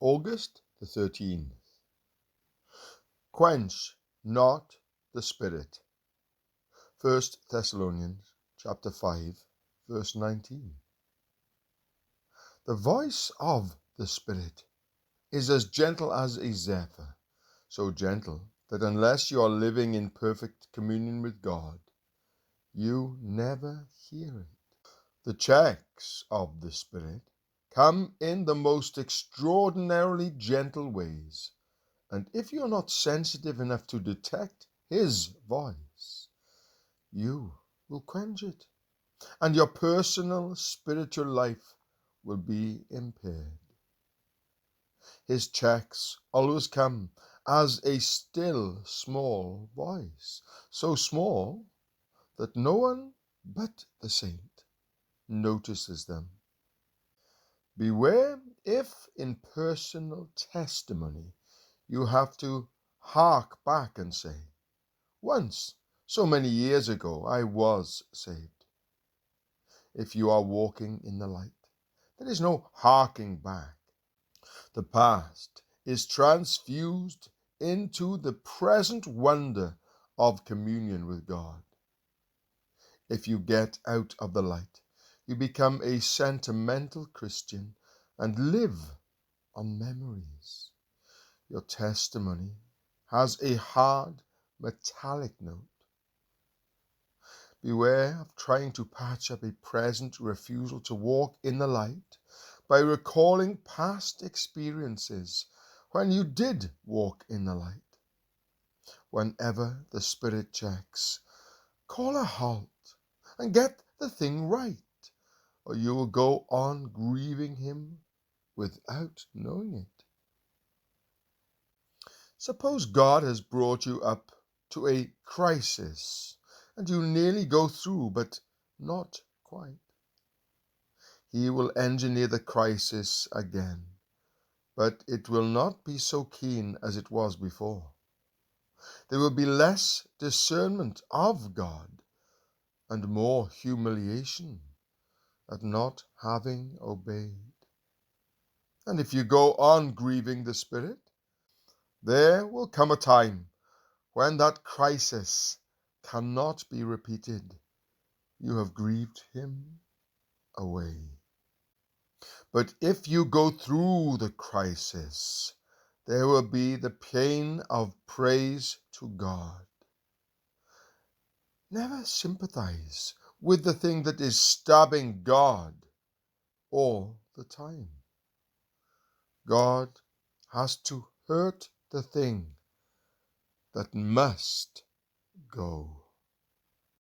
August the 13th. Quench not the Spirit. 1 Thessalonians chapter 5, verse 19. The voice of the Spirit is as gentle as a zephyr, so gentle that unless you are living in perfect communion with God, you never hear it. The checks of the Spirit come in the most extraordinarily gentle ways, and if you are not sensitive enough to detect His voice, you will quench it, and your personal spiritual life will be impaired. His checks always come as a still small voice, so small that no one but the saint notices them. Beware if in personal testimony you have to hark back and say, "Once, so many years ago, I was saved." If you are walking in the light, there is no harking back. The past is transfused into the present wonder of communion with God. If you get out of the light, you become a sentimental Christian and live on memories. Your testimony has a hard, metallic note. Beware of trying to patch up a present refusal to walk in the light by recalling past experiences when you did walk in the light. Whenever the Spirit checks, call a halt and get the thing right, or you will go on grieving Him without knowing it. Suppose God has brought you up to a crisis and you nearly go through, but not quite. He will engineer the crisis again, but it will not be so keen as it was before. There will be less discernment of God and more humiliation at not having obeyed. And if you go on grieving the Spirit, there will come a time when that crisis cannot be repeated. You have grieved Him away. But if you go through the crisis, there will be the pain of praise to God. Never sympathize with the thing that is stabbing God all the time. God has to hurt the thing that must go.